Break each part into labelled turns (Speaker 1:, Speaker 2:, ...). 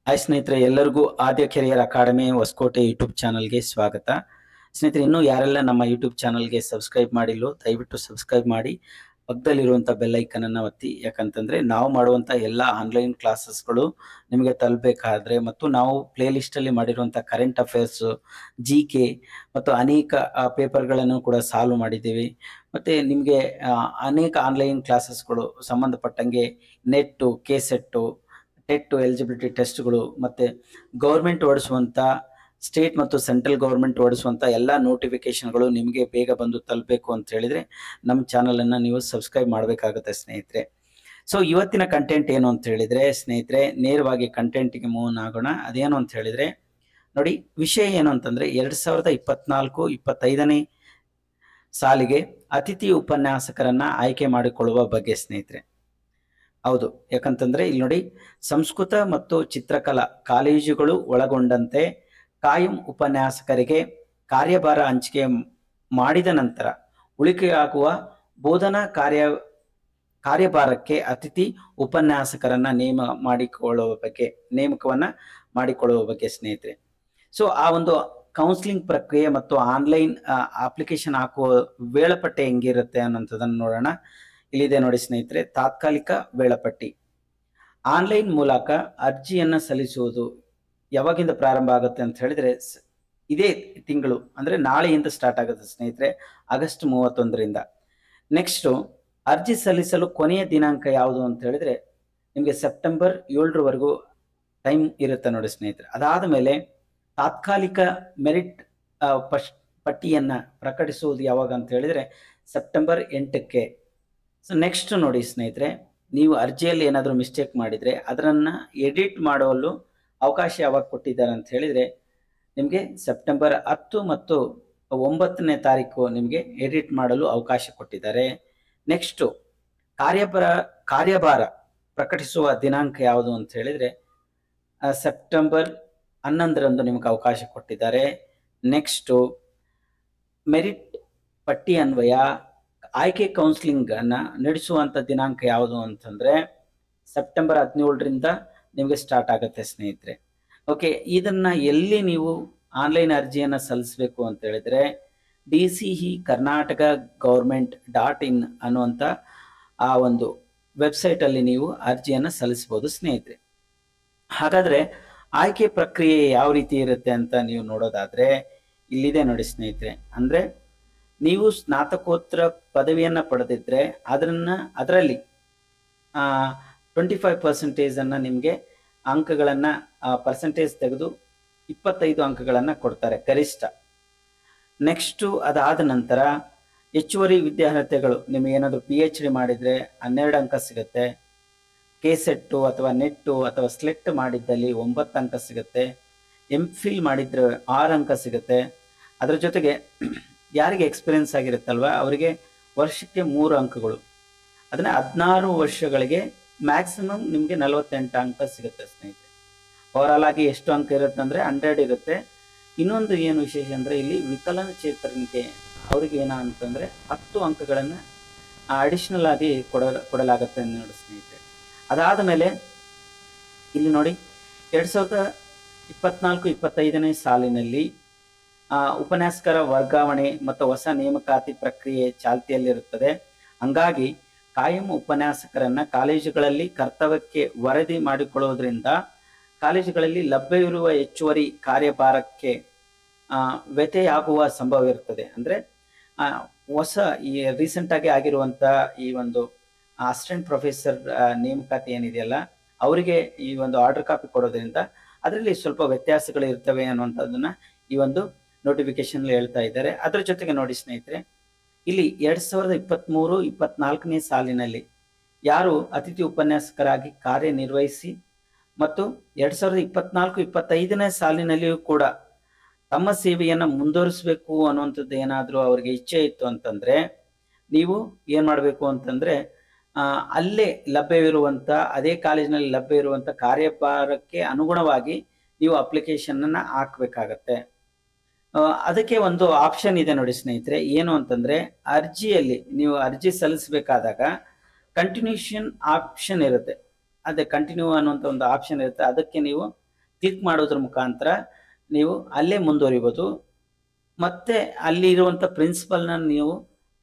Speaker 1: Hi ಸ್ನೇಹಿತರೆ, ಎಲ್ಲರಿಗೂ ಆದ್ಯ career academy Hosakote YouTube ಚಾನಲ್ಗೆ ಸ್ವಾಗತ. ಸ್ನೇಹಿತರೆ, ಇನ್ನೂ ಯಾರೆಲ್ಲ ನಮ್ಮ ಯೂಟ್ಯೂಬ್ ಚಾನಲ್ಗೆ ಸಬ್ಸ್ಕ್ರೈಬ್ ಮಾಡಿಲ್ಲೋ ದಯವಿಟ್ಟು ಸಬ್ಸ್ಕ್ರೈಬ್ ಮಾಡಿ, ಪಕ್ಕದಲ್ಲಿರುವಂಥ ಬೆಲ್ ಐಕನ್ ಅನ್ನು ಒತ್ತಿ. ಯಾಕಂತಂದ್ರೆ ನಾವು ಮಾಡುವಂಥ ಎಲ್ಲ ಆನ್ಲೈನ್ ಕ್ಲಾಸಸ್ಗಳು ನಿಮಗೆ ತಲುಪಬೇಕಾದ್ರೆ ಮತ್ತು ನಾವು ಪ್ಲೇ ಲಿಸ್ಟ್ ಅಲ್ಲಿ ಮಾಡಿರುವಂಥ ಕರೆಂಟ್ ಅಫೇರ್ಸ್, GK ಮತ್ತು ಅನೇಕ ಪೇಪರ್ಗಳನ್ನು ಕೂಡ ಸಾಲ್ವ್ ಮಾಡಿದ್ದೀವಿ. ಮತ್ತೆ ನಿಮಗೆ ಅನೇಕ ಆನ್ಲೈನ್ ಕ್ಲಾಸಸ್ಗಳು ಸಂಬಂಧಪಟ್ಟಂಗೆ ನೆಟ್ಟು, ಕೆಸೆಟ್ಟು, ಟೆಟ್ ಎಲಿಜಿಬಿಲಿಟಿ ಟೆಸ್ಟ್ಗಳು ಮತ್ತೆ ಗೌರ್ಮೆಂಟ್ ಹೊರಡಿಸುವಂಥ ಸ್ಟೇಟ್ ಮತ್ತು ಸೆಂಟ್ರಲ್ ಗೌರ್ಮೆಂಟ್ ಹೊರಡಿಸುವಂಥ ಎಲ್ಲ ನೋಟಿಫಿಕೇಶನ್ಗಳು ನಿಮಗೆ ಬೇಗ ಬಂದು ತಲುಪಬೇಕು ಅಂತ ಹೇಳಿದ್ರೆ ನಮ್ಮ ಚಾನಲನ್ನು ನೀವು ಸಬ್ಸ್ಕ್ರೈಬ್ ಮಾಡಬೇಕಾಗುತ್ತೆ ಸ್ನೇಹಿತರೆ. ಸೊ ಇವತ್ತಿನ ಕಂಟೆಂಟ್ ಏನು ಅಂತ ಹೇಳಿದ್ರೆ ಸ್ನೇಹಿತರೆ, ನೇರವಾಗಿ ಕಂಟೆಂಟ್ಗೆ ಮೂವ್ ಆಗೋಣ. ಅದೇನು ಅಂತ ಹೇಳಿದ್ರೆ ನೋಡಿ, ವಿಷಯ ಏನು ಅಂತಂದ್ರೆ 2024-25ನೇ ಸಾಲಿಗೆ ಅತಿಥಿ ಉಪನ್ಯಾಸಕರನ್ನ ಆಯ್ಕೆ ಮಾಡಿಕೊಳ್ಳುವ ಬಗ್ಗೆ ಸ್ನೇಹಿತರೆ. ಹೌದು, ಯಾಕಂತಂದ್ರೆ ಇಲ್ಲಿ ನೋಡಿ, ಸಂಸ್ಕೃತ ಮತ್ತು ಚಿತ್ರಕಲಾ ಕಾಲೇಜುಗಳು ಒಳಗೊಂಡಂತೆ ಕಾಯಂ ಉಪನ್ಯಾಸಕರಿಗೆ ಕಾರ್ಯಭಾರ ಹಂಚಿಕೆ ಮಾಡಿದ ನಂತರ ಉಳಿಕೆಯಾಗುವ ಬೋಧನಾ ಕಾರ್ಯಭಾರಕ್ಕೆ ಅತಿಥಿ ಉಪನ್ಯಾಸಕರನ್ನ ನೇಮಕವನ್ನ ಮಾಡಿಕೊಳ್ಳುವ ಬಗ್ಗೆ ಸ್ನೇಹಿತರೆ. ಸೊ ಆ ಒಂದು ಕೌನ್ಸಿಲಿಂಗ್ ಪ್ರಕ್ರಿಯೆ ಮತ್ತು ಆನ್ಲೈನ್ ಅಪ್ಲಿಕೇಶನ್ ಹಾಕುವ ವೇಳಾಪಟ್ಟಿ ಹೆಂಗಿರುತ್ತೆ ಅನ್ನೋಂಥದ್ದನ್ನು ನೋಡೋಣ. ಇಲ್ಲಿದೆ ನೋಡಿ ಸ್ನೇಹಿತರೆ, ತಾತ್ಕಾಲಿಕ ವೇಳಾಪಟ್ಟಿ. ಆನ್ಲೈನ್ ಮೂಲಕ ಅರ್ಜಿಯನ್ನ ಸಲ್ಲಿಸುವುದು ಯಾವಾಗಿಂದ ಪ್ರಾರಂಭ ಆಗುತ್ತೆ ಅಂತ ಹೇಳಿದ್ರೆ ಇದೇ ತಿಂಗಳು ಅಂದ್ರೆ ನಾಳೆಯಿಂದ ಸ್ಟಾರ್ಟ್ ಆಗುತ್ತೆ ಸ್ನೇಹಿತರೆ, ಆಗಸ್ಟ್ 31ರಿಂದ. ನೆಕ್ಸ್ಟ್ ಅರ್ಜಿ ಸಲ್ಲಿಸಲು ಕೊನೆಯ ದಿನಾಂಕ ಯಾವುದು ಅಂತ ಹೇಳಿದ್ರೆ ನಿಮಗೆ ಸೆಪ್ಟೆಂಬರ್ 7ರವರೆಗೂ ಟೈಮ್ ಇರುತ್ತೆ ನೋಡಿ ಸ್ನೇಹಿತರೆ. ಅದಾದ ಮೇಲೆ ತಾತ್ಕಾಲಿಕ ಮೆರಿಟ್ ಪಟ್ಟಿಯನ್ನ ಪ್ರಕಟಿಸುವುದು ಯಾವಾಗ ಅಂತ ಹೇಳಿದ್ರೆ ಸೆಪ್ಟೆಂಬರ್ 8ಕ್ಕೆ. ಸೊ ನೆಕ್ಸ್ಟ್ ನೋಡಿ ಸ್ನೇಹಿತರೆ, ನೀವು ಅರ್ಜಿಯಲ್ಲಿ ಏನಾದರೂ ಮಿಸ್ಟೇಕ್ ಮಾಡಿದರೆ ಅದನ್ನು ಎಡಿಟ್ ಮಾಡಲು ಅವಕಾಶ ಯಾವಾಗ ಕೊಟ್ಟಿದ್ದಾರೆ ಅಂತ ಹೇಳಿದರೆ ನಿಮಗೆ ಸೆಪ್ಟೆಂಬರ್ 10 ಮತ್ತು 9ನೇ ತಾರೀಕು ನಿಮಗೆ ಎಡಿಟ್ ಮಾಡಲು ಅವಕಾಶ ಕೊಟ್ಟಿದ್ದಾರೆ. ನೆಕ್ಸ್ಟು ಕಾರ್ಯಭಾರ ಪ್ರಕಟಿಸುವ ದಿನಾಂಕ ಯಾವುದು ಅಂತ ಹೇಳಿದರೆ ಸೆಪ್ಟೆಂಬರ್ 11ರಂದು ನಿಮಗೆ ಅವಕಾಶ ಕೊಟ್ಟಿದ್ದಾರೆ. ನೆಕ್ಸ್ಟು ಮೆರಿಟ್ ಪಟ್ಟಿ ಅನ್ವಯ ಆಯ್ಕೆ ಕೌನ್ಸಿಲಿಂಗ್ ಅನ್ನ ನಡೆಸುವಂತ ದಿನಾಂಕ ಯಾವುದು ಅಂತಂದ್ರೆ ಸೆಪ್ಟೆಂಬರ್ 17ರಿಂದ ನಿಮಗೆ ಸ್ಟಾರ್ಟ್ ಆಗುತ್ತೆ ಸ್ನೇಹಿತರೆ. ಓಕೆ, ಇದನ್ನ ಎಲ್ಲಿ ನೀವು ಆನ್ಲೈನ್ ಅರ್ಜಿಯನ್ನ ಸಲ್ಲಿಸಬೇಕು ಅಂತ ಹೇಳಿದ್ರೆ DCE ಕರ್ನಾಟಕ government.in ಅನ್ನುವಂಥ ಆ ಒಂದು ವೆಬ್ಸೈಟ್ ಅಲ್ಲಿ ನೀವು ಅರ್ಜಿಯನ್ನ ಸಲ್ಲಿಸಬಹುದು ಸ್ನೇಹಿತರೆ. ಹಾಗಾದ್ರೆ ಆಯ್ಕೆ ಪ್ರಕ್ರಿಯೆ ಯಾವ ರೀತಿ ಇರುತ್ತೆ ಅಂತ ನೀವು ನೋಡೋದಾದ್ರೆ ಇಲ್ಲಿದೆ ನೋಡಿ ಸ್ನೇಹಿತರೆ. ಅಂದ್ರೆ ನೀವು ಸ್ನಾತಕೋತ್ತರ ಪದವಿಯನ್ನ ಪಡೆದಿದ್ರೆ ಅದರಲ್ಲಿ 25% ಅನ್ನ ನಿಮಗೆ ಅಂಕಗಳನ್ನ ಪರ್ಸೆಂಟೇಜ್ ತೆಗೆದು 25 ಅಂಕಗಳನ್ನ ಕೊಡ್ತಾರೆ ಗರಿಷ್ಠ. ನೆಕ್ಸ್ಟು ಅದಾದ ನಂತರ ಹೆಚ್ಚುವರಿ ವಿದ್ಯಾರ್ಹತೆಗಳು ನಿಮಗೆ ಏನಾದರೂ PhD ಮಾಡಿದ್ರೆ 12 ಅಂಕ ಸಿಗುತ್ತೆ. ಕೆಸೆಟ್ಟು ಅಥವಾ ನೆಟ್ಟು ಅಥವಾ ಸ್ಲೆಟ್ ಮಾಡಿದ್ದಲ್ಲಿ 9 ಅಂಕ ಸಿಗುತ್ತೆ. MPhil ಮಾಡಿದ್ರೆ 6 ಅಂಕ ಸಿಗುತ್ತೆ. ಅದರ ಜೊತೆಗೆ ಯಾರಿಗೆ ಎಕ್ಸ್ಪೀರಿಯನ್ಸ್ ಆಗಿರುತ್ತಲ್ವ ಅವರಿಗೆ ವರ್ಷಕ್ಕೆ 3 ಅಂಕಗಳು. ಅದನ್ನ 16 ವರ್ಷಗಳಿಗೆ ಮ್ಯಾಕ್ಸಿಮಮ್ ನಿಮಗೆ 48 ಅಂಕ ಸಿಗುತ್ತೆ ಸ್ನೇಹಿತರೆ. ಓವರಾಲ್ ಆಗಿ ಎಷ್ಟು ಅಂಕ ಇರುತ್ತೆ ಅಂದ್ರೆ 100 ಇರುತ್ತೆ. ಇನ್ನೊಂದು ಏನು ವಿಶೇಷ ಅಂದ್ರೆ ಇಲ್ಲಿ ವಿಕಲಚೇತನಕ್ಕೆ ಅವ್ರಿಗೆ ಏನ ಅಂತಂದ್ರೆ 10 ಅಂಕಗಳನ್ನ ಅಡಿಷನಲ್ ಆಗಿ ಕೊಡಲಾಗುತ್ತೆ ನೋಡಿ ಸ್ನೇಹಿತರೆ. ಅದಾದ ಮೇಲೆ ಇಲ್ಲಿ ನೋಡಿ 2024-25ನೇ ಸಾಲಿನಲ್ಲಿ ಉಪನ್ಯಾಸಕರ ವರ್ಗಾವಣೆ ಮತ್ತು ಹೊಸ ನೇಮಕಾತಿ ಪ್ರಕ್ರಿಯೆ ಚಾಲ್ತಿಯಲ್ಲಿರುತ್ತದೆ. ಹಂಗಾಗಿ ಕಾಯಂ ಉಪನ್ಯಾಸಕರನ್ನ ಕಾಲೇಜುಗಳಲ್ಲಿ ಕರ್ತವ್ಯಕ್ಕೆ ವರದಿ ಮಾಡಿಕೊಳ್ಳುವುದರಿಂದ ಕಾಲೇಜುಗಳಲ್ಲಿ ಲಭ್ಯವಿರುವ ಹೆಚ್ಚುವರಿ ಕಾರ್ಯಭಾರಕ್ಕೆ ವ್ಯತ್ಯಯಾಗುವ ಸಂಭವ ಇರುತ್ತದೆ. ಅಂದ್ರೆ ಹೊಸ ಈ ರೀಸೆಂಟ್ ಆಗಿ ಆಗಿರುವಂತ ಈ ಒಂದು ಅಸಿಸ್ಟೆಂಟ್ ಪ್ರೊಫೆಸರ್ ನೇಮಕಾತಿ ಏನಿದೆಯಲ್ಲ ಅವರಿಗೆ ಈ ಒಂದು ಆರ್ಡರ್ ಕಾಪಿ ಕೊಡೋದ್ರಿಂದ ಅದರಲ್ಲಿ ಸ್ವಲ್ಪ ವ್ಯತ್ಯಾಸಗಳು ಇರ್ತವೆ ಅನ್ನುವಂಥದ್ದನ್ನ ಈ ಒಂದು ನೋಟಿಫಿಕೇಶನ್ ಹೇಳ್ತಾ ಇದ್ದಾರೆ. ಅದರ ಜೊತೆಗೆ ನೋಡಿ ಸ್ನೇಹಿತರೆ, ಇಲ್ಲಿ 2023-24ನೇ ಸಾಲಿನಲ್ಲಿ ಯಾರು ಅತಿಥಿ ಉಪನ್ಯಾಸಕರಾಗಿ ಕಾರ್ಯನಿರ್ವಹಿಸಿ ಮತ್ತು 2024-25ನೇ ಸಾಲಿನಲ್ಲಿಯೂ ಕೂಡ ತಮ್ಮ ಸೇವೆಯನ್ನ ಮುಂದುವರಿಸಬೇಕು ಅನ್ನುವಂಥದ್ದು ಏನಾದರೂ ಅವರಿಗೆ ಇಚ್ಛೆ ಇತ್ತು ಅಂತಂದ್ರೆ ನೀವು ಏನ್ ಮಾಡಬೇಕು ಅಂತಂದ್ರೆ ಅಲ್ಲೇ ಲಭ್ಯವಿರುವಂತ ಅದೇ ಕಾಲೇಜಿನಲ್ಲಿ ಲಭ್ಯ ಇರುವಂತ ಕಾರ್ಯಭಾರಕ್ಕೆ ಅನುಗುಣವಾಗಿ ನೀವು ಅಪ್ಲಿಕೇಶನ್ ಅನ್ನ ಹಾಕ್ಬೇಕಾಗತ್ತೆ. ಅದಕ್ಕೆ ಒಂದು ಆಪ್ಷನ್ ಇದೆ ನೋಡಿ ಸ್ನೇಹಿತರೆ, ಏನು ಅಂತಂದ್ರೆ ಅರ್ಜಿಯಲ್ಲಿ ನೀವು ಅರ್ಜಿ ಸಲ್ಲಿಸಬೇಕಾದಾಗ ಕಂಟಿನ್ಯೂಷನ್ ಆಪ್ಷನ್ ಇರುತ್ತೆ. ಅದೇ ಕಂಟಿನ್ಯೂ ಅನ್ನುವಂಥ ಒಂದು ಆಪ್ಷನ್ ಇರುತ್ತೆ. ಅದಕ್ಕೆ ನೀವು ಕ್ಲಿಕ್ ಮಾಡೋದ್ರ ಮುಖಾಂತರ ನೀವು ಅಲ್ಲೇ ಮುಂದುವರಿಬೋದು. ಮತ್ತೆ ಅಲ್ಲಿ ಇರುವಂಥ ಪ್ರಿನ್ಸಿಪಲ್ನ ನೀವು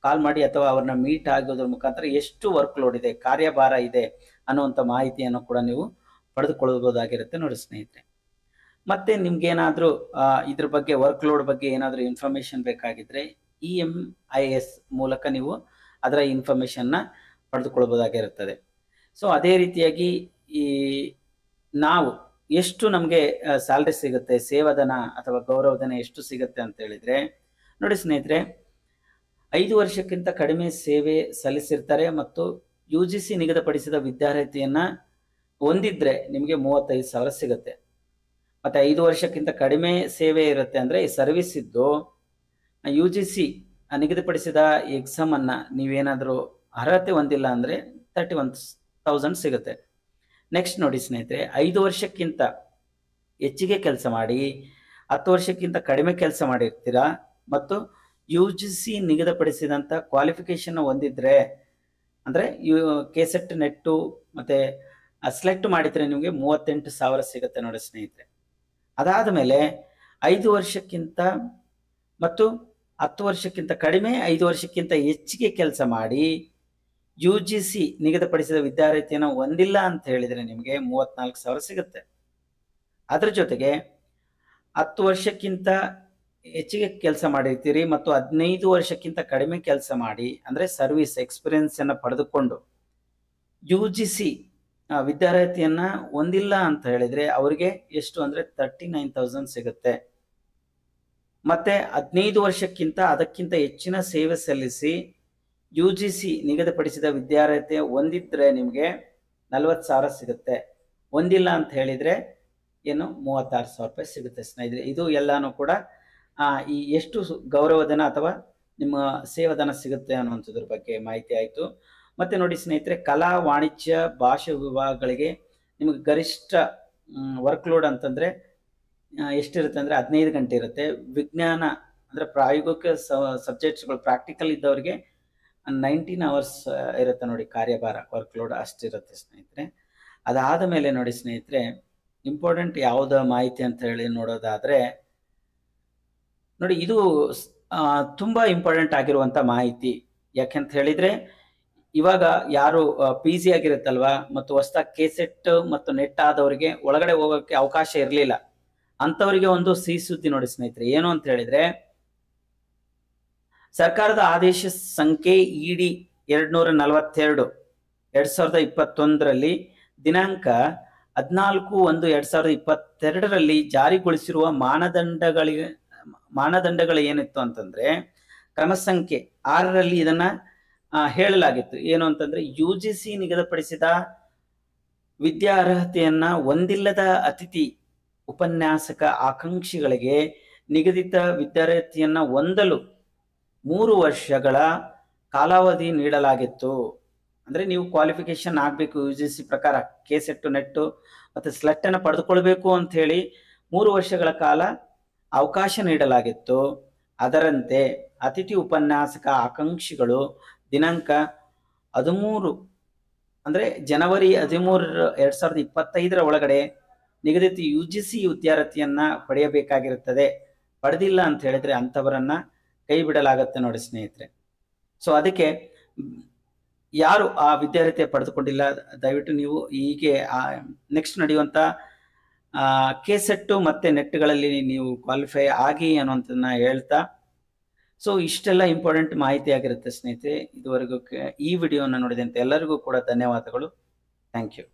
Speaker 1: ಕಾಲ್ ಮಾಡಿ ಅಥವಾ ಅವ್ರನ್ನ ಮೀಟ್ ಆಗೋದ್ರ ಮುಖಾಂತರ ಎಷ್ಟು ವರ್ಕ್ ಲೋಡ್ ಇದೆ, ಕಾರ್ಯಭಾರ ಇದೆ ಅನ್ನುವಂಥ ಮಾಹಿತಿಯನ್ನು ಕೂಡ ನೀವು ಪಡೆದುಕೊಳ್ಳಬಹುದಾಗಿರುತ್ತೆ ನೋಡಿ ಸ್ನೇಹಿತರೆ. ಮತ್ತೆ ನಿಮ್ಗೇನಾದರೂ ಇದ್ರ ಬಗ್ಗೆ ವರ್ಕ್ ಲೋಡ್ ಬಗ್ಗೆ ಏನಾದರೂ ಇನ್ಫಾರ್ಮೇಶನ್ ಬೇಕಾಗಿದ್ರೆ EMIS ಮೂಲಕ ನೀವು ಅದರ ಇನ್ಫಾರ್ಮೇಶನ್ನ ಪಡೆದುಕೊಳ್ಬಹುದಾಗಿರುತ್ತದೆ. ಸೊ ಅದೇ ರೀತಿಯಾಗಿ ಈ ನಾವು ಎಷ್ಟು ನಮಗೆ ಸ್ಯಾಲ್ರಿ ಸಿಗುತ್ತೆ, ಸೇವಾಧನ ಅಥವಾ ಗೌರವಧನ ಎಷ್ಟು ಸಿಗುತ್ತೆ ಅಂತ ಹೇಳಿದ್ರೆ ನೋಡಿ ಸ್ನೇಹಿತರೆ, 5 ವರ್ಷಕ್ಕಿಂತ ಕಡಿಮೆ ಸೇವೆ ಸಲ್ಲಿಸಿರ್ತಾರೆ ಮತ್ತು UGC ನಿಗದಿಪಡಿಸಿದ ವಿದ್ಯಾರ್ಹತೆಯನ್ನ ಹೊಂದಿದ್ರೆ ನಿಮಗೆ 35,000 ಸಿಗುತ್ತೆ. ಮತ್ತೆ 5 ವರ್ಷಕ್ಕಿಂತ ಕಡಿಮೆ ಸೇವೆ ಇರುತ್ತೆ ಅಂದ್ರೆ ಈ ಸರ್ವಿಸ್ ಇದ್ದು UGC ನಿಗದಿಪಡಿಸಿದ ಎಕ್ಸಾಮ್ ಅನ್ನ ನೀವೇನಾದರೂ ಅರ್ಹತೆ ಹೊಂದಿಲ್ಲ ಅಂದ್ರೆ 31,000 ಸಿಗುತ್ತೆ. ನೆಕ್ಸ್ಟ್ ನೋಡಿ ಸ್ನೇಹಿತರೆ, 5 ವರ್ಷಕ್ಕಿಂತ ಹೆಚ್ಚಿಗೆ ಕೆಲಸ ಮಾಡಿ 10 ವರ್ಷಕ್ಕಿಂತ ಕಡಿಮೆ ಕೆಲಸ ಮಾಡಿರ್ತೀರಾ ಮತ್ತು UGC ನಿಗದಿಪಡಿಸಿದಂಥ ಕ್ವಾಲಿಫಿಕೇಶನ್ ಹೊಂದಿದ್ರೆ ಅಂದರೆ ಕೆಸೆಟ್ ನೆಟ್ಟು ಮತ್ತು ಸೆಲೆಕ್ಟ್ ಮಾಡಿದರೆ ನಿಮಗೆ 38,000 ಸಿಗುತ್ತೆ ನೋಡಿ ಸ್ನೇಹಿತರೆ. ಅದಾದ ಮೇಲೆ 5 ವರ್ಷಕ್ಕಿಂತ ಮತ್ತು 10 ವರ್ಷಕ್ಕಿಂತ ಕಡಿಮೆ 5 ವರ್ಷಕ್ಕಿಂತ ಹೆಚ್ಚಿಗೆ ಕೆಲಸ ಮಾಡಿ UGC ನಿಗದಿಪಡಿಸಿದ ವಿದ್ಯಾರ್ಹತೆಯನ್ನು ಹೊಂದಿಲ್ಲ ಅಂತ ಹೇಳಿದರೆ ನಿಮಗೆ 34,000 ಸಿಗುತ್ತೆ. ಅದರ ಜೊತೆಗೆ 10 ವರ್ಷಕ್ಕಿಂತ ಹೆಚ್ಚಿಗೆ ಕೆಲಸ ಮಾಡಿರ್ತೀರಿ ಮತ್ತು 15 ವರ್ಷಕ್ಕಿಂತ ಕಡಿಮೆ ಕೆಲಸ ಮಾಡಿ ಅಂದರೆ ಸರ್ವಿಸ್ ಎಕ್ಸ್ಪೀರಿಯನ್ಸ್ ಅನ್ನು ಪಡೆದುಕೊಂಡು UGC ವಿದ್ಯಾರ್ಹತೆಯನ್ನ ಹೊಂದಿಲ್ಲ ಅಂತ ಹೇಳಿದ್ರೆ ಅವರಿಗೆ ಎಷ್ಟು ಅಂದ್ರೆ 39,000 ಸಿಗುತ್ತೆ. ಮತ್ತೆ 15 ವರ್ಷಕ್ಕಿಂತ ಅದಕ್ಕಿಂತ ಹೆಚ್ಚಿನ ಸೇವೆ ಸಲ್ಲಿಸಿ UGC ನಿಗದಿಪಡಿಸಿದ ವಿದ್ಯಾರ್ಹತೆ ಹೊಂದಿದ್ರೆ ನಿಮಗೆ 40,000 ಸಿಗುತ್ತೆ. ಹೊಂದಿಲ್ಲ ಅಂತ ಹೇಳಿದ್ರೆ ಏನು 36,000 ರೂಪಾಯಿ ಸಿಗುತ್ತೆ ಸ್ನೇಹಿತರೆ. ಇದು ಎಲ್ಲಾನು ಕೂಡ ಈ ಎಷ್ಟು ಗೌರವಧನ ಅಥವಾ ನಿಮ್ಮ ಸೇವಾಧನ ಸಿಗುತ್ತೆ ಅನ್ನುವಂಥದ್ರ ಬಗ್ಗೆ ಮಾಹಿತಿ ಆಯಿತು. ಮತ್ತೆ ನೋಡಿ ಸ್ನೇಹಿತರೆ, ಕಲಾ ವಾಣಿಜ್ಯ ಭಾಷೆ ವಿಭಾಗಗಳಿಗೆ ನಿಮಗೆ ಗರಿಷ್ಠ ವರ್ಕ್ ಲೋಡ್ ಅಂತಂದ್ರೆ ಎಷ್ಟಿರುತ್ತೆ ಅಂದ್ರೆ 15 ಗಂಟೆ ಇರುತ್ತೆ. ವಿಜ್ಞಾನ ಅಂದ್ರೆ ಪ್ರಾಯೋಗಿಕ ಸಬ್ಜೆಕ್ಟ್ಸ್ಗಳು ಪ್ರಾಕ್ಟಿಕಲ್ ಇದ್ದವರಿಗೆ 19 ಅವರ್ಸ್ ಇರುತ್ತೆ ನೋಡಿ ಕಾರ್ಯಭಾರ, ವರ್ಕ್ ಲೋಡ್ ಅಷ್ಟಿರುತ್ತೆ ಸ್ನೇಹಿತರೆ. ಅದಾದ ಮೇಲೆ ನೋಡಿ ಸ್ನೇಹಿತರೆ, ಇಂಪಾರ್ಟೆಂಟ್ ಯಾವುದ ಮಾಹಿತಿ ಅಂತ ಹೇಳಿ ನೋಡೋದಾದ್ರೆ ನೋಡಿ, ಇದು ತುಂಬಾ ಇಂಪಾರ್ಟೆಂಟ್ ಆಗಿರುವಂತ ಮಾಹಿತಿ. ಯಾಕೆಂತ ಹೇಳಿದ್ರೆ ಇವಾಗ ಯಾರು PG ಆಗಿರುತ್ತಲ್ವಾ ಮತ್ತು ಹೊಸದಾಗಿ ಕೆಸೆಟ್ ಮತ್ತು ನೆಟ್ ಆದವರಿಗೆ ಒಳಗಡೆ ಹೋಗೋಕ್ಕೆ ಅವಕಾಶ ಇರಲಿಲ್ಲ, ಅಂಥವರಿಗೆ ಒಂದು ಸಿಹಿ ಸುದ್ದಿ ನೋಡಿ ಸ್ನೇಹಿತರೆ. ಏನು ಅಂತ ಹೇಳಿದ್ರೆ, ಸರ್ಕಾರದ ಆದೇಶ ಸಂಖ್ಯೆ ED 242 2021ರಲ್ಲಿ ದಿನಾಂಕ 14/1/2022ರಲ್ಲಿ ಜಾರಿಗೊಳಿಸಿರುವ ಮಾನದಂಡಗಳು ಏನಿತ್ತು ಅಂತಂದ್ರೆ ಕ್ರಮ ಸಂಖ್ಯೆ 6ರಲ್ಲಿ ಇದನ್ನ ಹೇಳಲಾಗಿತ್ತು. ಏನು ಅಂತಂದ್ರೆ UGC ನಿಗದಿಪಡಿಸಿದ ವಿದ್ಯಾರ್ಹತೆಯನ್ನ ಹೊಂದಿಲ್ಲದ ಅತಿಥಿ ಉಪನ್ಯಾಸಕ ಆಕಾಂಕ್ಷಿಗಳಿಗೆ ನಿಗದಿತ ವಿದ್ಯಾರ್ಹತೆಯನ್ನ ಹೊಂದಲು 3 ವರ್ಷಗಳ ಕಾಲಾವಧಿ ನೀಡಲಾಗಿತ್ತು. ಅಂದ್ರೆ ನೀವು ಕ್ವಾಲಿಫಿಕೇಶನ್ ಆಗಬೇಕು UGC ಪ್ರಕಾರ, ಕೆಸೆಟ್ ನೆಟ್ಟು ಮತ್ತೆ ಸ್ಲೆಟ್ ಅನ್ನು ಪಡೆದುಕೊಳ್ಬೇಕು ಅಂತ ಹೇಳಿ 3 ವರ್ಷಗಳ ಕಾಲ ಅವಕಾಶ ನೀಡಲಾಗಿತ್ತು. ಅದರಂತೆ ಅತಿಥಿ ಉಪನ್ಯಾಸಕ ಆಕಾಂಕ್ಷಿಗಳು ದಿನಾಂಕ 13 ಅಂದ್ರೆ ಜನವರಿ 13, 2025ರ ಒಳಗಡೆ ನಿಗದಿತ UGC ವಿದ್ಯಾರ್ಹತೆಯನ್ನ ಪಡೆಯಬೇಕಾಗಿರುತ್ತದೆ. ಪಡೆದಿಲ್ಲ ಅಂತ ಹೇಳಿದ್ರೆ ಅಂಥವರನ್ನ ಕೈ ಬಿಡಲಾಗತ್ತೆ ನೋಡಿ ಸ್ನೇಹಿತರೆ. ಸೊ ಅದಕ್ಕೆ ಯಾರು ಆ ವಿದ್ಯಾರ್ಹತೆ ಪಡೆದುಕೊಂಡಿಲ್ಲ, ದಯವಿಟ್ಟು ನೀವು ಹೀಗೆ ನೆಕ್ಸ್ಟ್ ನಡೆಯುವಂತ ಕೆಸೆಟ್ಟು ಮತ್ತೆ ನೆಟ್ಗಳಲ್ಲಿ ನೀವು ಕ್ವಾಲಿಫೈ ಆಗಿ ಅನ್ನುವಂಥದ್ದನ್ನ ಹೇಳ್ತಾ, ಸೊ ಇಷ್ಟೆಲ್ಲ ಇಂಪಾರ್ಟೆಂಟ್ ಮಾಹಿತಿ ಆಗಿರುತ್ತೆ ಸ್ನೇಹಿತರೆ. ಇದುವರೆಗೂ ಈ ವಿಡಿಯೋನ ನೋಡಿದಂತೆ ಎಲ್ಲರಿಗೂ ಕೂಡ ಧನ್ಯವಾದಗಳು. Thank you.